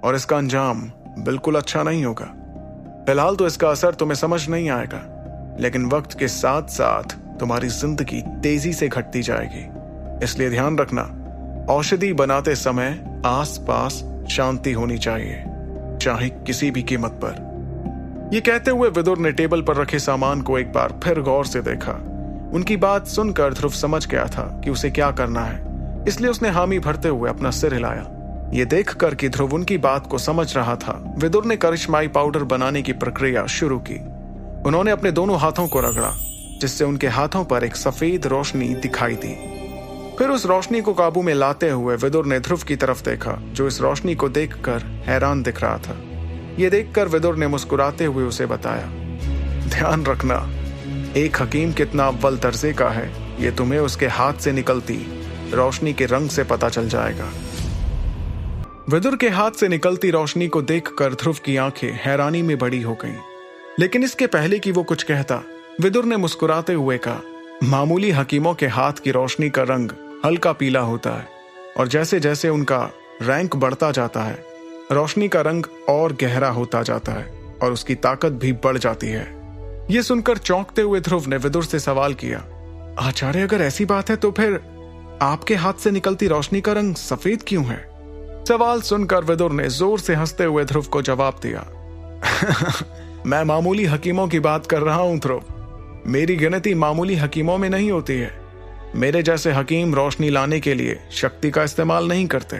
और इसका अंजाम बिल्कुल अच्छा नहीं होगा। फिलहाल तो इसका असर तुम्हें समझ नहीं आएगा, लेकिन वक्त के साथ साथ तुम्हारी जिंदगी तेजी से घटती जाएगी। इसलिए ध्यान रखना, औषधि बनाते समय आसपास शांति होनी चाहिए, चाहे किसी भी कीमत पर। यह कहते हुए विदुर ने टेबल पर रखे सामान को एक बार फिर गौर से देखा। उनकी बात सुनकर ध्रुव समझ गया था कि उसे क्या करना है, इसलिए उसने हामी भरते हुए अपना सिर हिलाया। ये देखकर कि ध्रुव उनकी बात को समझ रहा था, विदुर ने करिश्माई पाउडर बनाने की प्रक्रिया शुरू की। उन्होंने अपने दोनों हाथों को रगड़ा, जिससे उनके हाथों पर एक सफेद रोशनी दिखाई दी। फिर उस रोशनी को काबू में लाते हुए विदुर ने ध्रुव की तरफ देखा, जो इस रोशनी को देखकर हैरान दिख रहा था। ये देखकर विदुर ने मुस्कुराते हुए उसे बताया, ध्यान रखना, एक हकीम कितना अव्वल दर्जे का है, ये तुम्हें उसके हाथ से निकलती रोशनी के रंग से पता चल जाएगा। विदुर के हाथ से निकलती रोशनी को देखकर ध्रुव की आंखें हैरानी में बड़ी हो गईं। लेकिन इसके पहले कि वो कुछ कहता, विदुर ने मुस्कुराते हुए कहा, मामूली हकीमों के हाथ की रोशनी का रंग हल्का पीला होता है, और जैसे जैसे उनका रैंक बढ़ता जाता है, रोशनी का रंग और गहरा होता जाता है और उसकी ताकत भी बढ़ जाती है। यह सुनकर चौंकते हुए ध्रुव ने विदुर से सवाल किया, आचार्य, अगर ऐसी बात है तो फिर आपके हाथ से निकलती रोशनी का रंग सफेद क्यों है? सवाल सुनकर विदुर ने जोर से हंसते हुए ध्रुव को जवाब दिया, मैं मामूली हकीमों की बात कर रहा हूं ध्रुव। मेरी गिनती मामूली हकीमों में नहीं होती है। मेरे जैसे हकीम रोशनी लाने के लिए शक्ति का इस्तेमाल नहीं करते,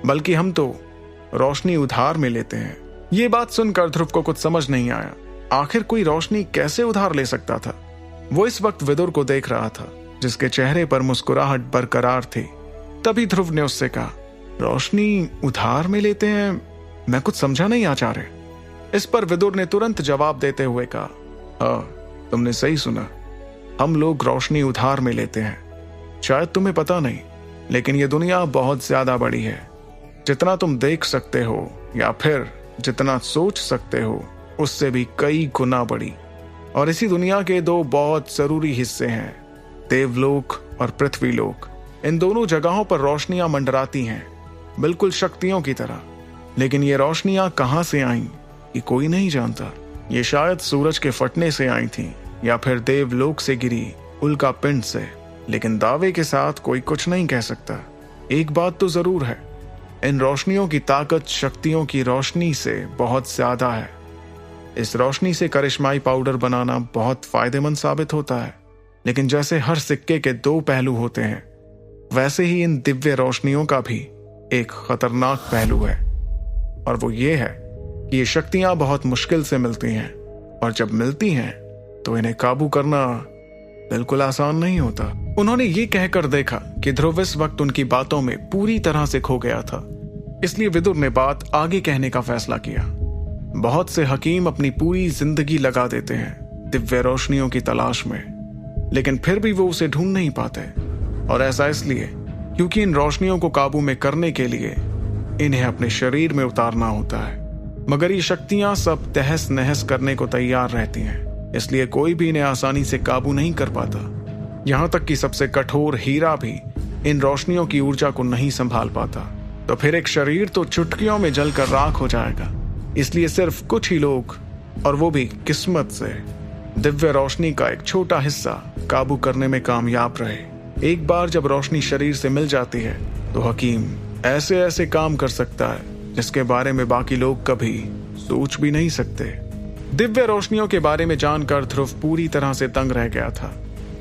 बल्कि हम तो रोशनी उधार में लेते हैं। ये बात सुनकर ध्रुव को कुछ समझ नहीं आया। आखिर कोई रोशनी कैसे उधार ले सकता था? वो इस वक्त विदुर को देख रहा था, जिसके चेहरे पर मुस्कुराहट बरकरार थी। तभी ध्रुव ने उससे कहा, रोशनी उधार में लेते हैं? मैं कुछ समझा नहीं आचार्य। इस पर विदुर ने तुरंत जवाब देते हुए कहा, हाँ, तुमने सही सुना, हम लोग रोशनी उधार में लेते हैं। शायद तुम्हें पता नहीं, लेकिन यह दुनिया बहुत ज्यादा बड़ी है। जितना तुम देख सकते हो या फिर जितना सोच सकते हो, उससे भी कई गुना बड़ी। और इसी दुनिया के दो बहुत जरूरी हिस्से हैं, देवलोक और पृथ्वीलोक। इन दोनों जगहों पर रोशनियां मंडराती हैं, बिल्कुल शक्तियों की तरह। लेकिन ये रोशनियां कहां से आईं, ये कोई नहीं जानता। ये शायद सूरज के फटने से आई थीं, या फिर देवलोक से गिरी उल्का पिंड से। लेकिन दावे के साथ कोई कुछ नहीं कह सकता। एक बात तो जरूर है, इन रोशनियों की ताकत शक्तियों की रोशनी से बहुत ज्यादा है। इस रोशनी से करिश्माई पाउडर बनाना बहुत फायदेमंद साबित होता है। लेकिन जैसे हर सिक्के के दो पहलू होते हैं, वैसे ही इन दिव्य रोशनियों का भी एक खतरनाक पहलू है, और वो ये है कि ये शक्तियां बहुत मुश्किल से मिलती हैं, और जब मिलती हैं तो इन्हें काबू करना बिल्कुल आसान नहीं होता। उन्होंने ये कहकर देखा कि ध्रुव इस वक्त उनकी बातों में पूरी तरह से खो गया था, इसलिए विदुर ने बात आगे कहने का फैसला किया। बहुत से हकीम अपनी पूरी जिंदगी लगा देते हैं दिव्य रोशनियों की तलाश में, लेकिन फिर भी वो उसे ढूंढ नहीं पाते। और ऐसा इसलिए क्योंकि इन रोशनियों को काबू में करने के लिए इन्हें अपने शरीर में उतारना होता है। मगर ये शक्तियां सब तहस नहस करने को तैयार रहती हैं, इसलिए कोई भी इन्हें आसानी से काबू नहीं कर पाता। यहां तक कि सबसे कठोर हीरा भी इन रोशनियों की ऊर्जा को नहीं संभाल पाता। तो फिर एक शरीर तो चुटकियों में जलकर राख हो जाएगा। इसलिए सिर्फ कुछ ही लोग, और वो भी किस्मत से, दिव्य रोशनी का एक छोटा हिस्सा काबू करने में कामयाब रहे। एक बार जब रोशनी शरीर से मिल जाती है तो हकीम ऐसे ऐसे काम कर सकता है जिसके बारे में बाकी लोग कभी सोच भी नहीं सकते। दिव्य रोशनियों के बारे में जानकर ध्रुव पूरी तरह से दंग रह गया था।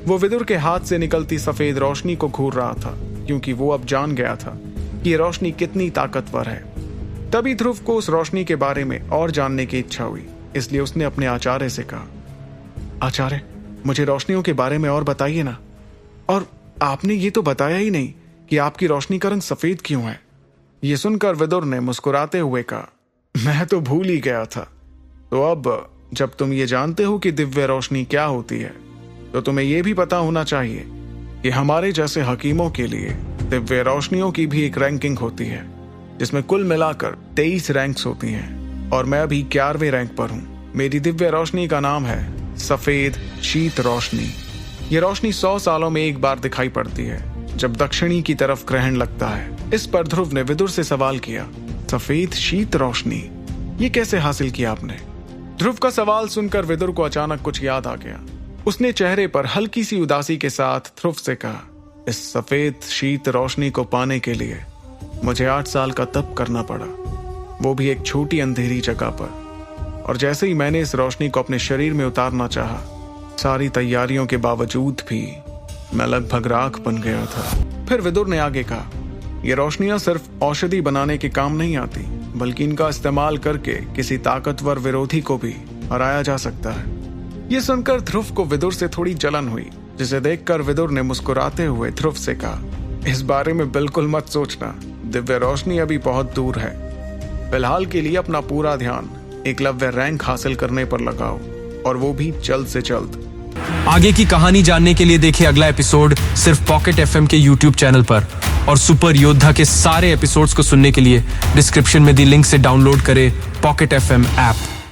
वो विदुर के हाथ से निकलती सफेद रोशनी को घूर रहा था, क्योंकि वो अब जान गया था कि ये रोशनी कितनी ताकतवर है। तभी ध्रुव को उस रोशनी के बारे में और जानने की इच्छा हुई, इसलिए उसने अपने आचार्य से कहा, आचार्य, मुझे रोशनियों के बारे में और बताइए ना। और आपने ये तो बताया ही नहीं कि आपकी रोशनी का रंग सफेद क्यों है। ये सुनकर विदुर ने मुस्कुराते हुए कहा, मैं तो भूल ही गया था। तो अब जब तुम ये जानते हो कि दिव्य रोशनी क्या होती है, तो तुम्हें यह भी पता होना चाहिए कि हमारे जैसे हकीमों के लिए दिव्य रोशनियों की भी एक रैंकिंग होती है, जिसमें कुल मिलाकर 23 रैंक्स होती हैं, और मैं अभी 11वें रैंक पर हूं। मेरी दिव्य रोशनी का नाम है सफेद शीत रोशनी। ये रोशनी 100 सालों में एक बार दिखाई पड़ती है, जब दक्षिणी की तरफ ग्रहण लगता है। इस पर ध्रुव ने विदुर से सवाल किया, सफेद शीत रोशनी, ये कैसे हासिल किया आपने? ध्रुव का सवाल सुनकर विदुर को अचानक कुछ याद आ गया। उसने चेहरे पर हल्की सी उदासी के साथ ध्रुव से कहा, इस सफेद शीत रोशनी को पाने के लिए मुझे 8 साल का तप करना पड़ा, वो भी एक छोटी अंधेरी जगह पर। और जैसे ही मैंने इस रोशनी को अपने शरीर में उतारना चाहा, सारी तैयारियों के बावजूद भी मैं लगभग राख बन गया था। फिर विदुर ने आगे कहा, ये रोशनियां सिर्फ औषधि बनाने के काम नहीं आती, बल्कि इनका इस्तेमाल करके किसी ताकतवर विरोधी को भी हराया जा सकता है। ये सुनकर ध्रुव को विदुर से थोड़ी जलन हुई, जिसे देखकर विदुर ने मुस्कुराते हुए ध्रुव से कहा, इस बारे में बिल्कुल मत सोचना, दिव्य रोशनी अभी बहुत दूर है। फिलहाल के लिए अपना पूरा ध्यान एकलव्य रैंक हासिल करने पर लगाओ, और वो भी जल्द से जल्द। आगे की कहानी जानने के लिए देखिए अगला एपिसोड सिर्फ पॉकेट एफएम के यूट्यूब चैनल पर, और सुपर योद्धा के सारे एपिसोड्स को सुनने के लिए डिस्क्रिप्शन में दी लिंक से डाउनलोड करें पॉकेट एफएम ऐप।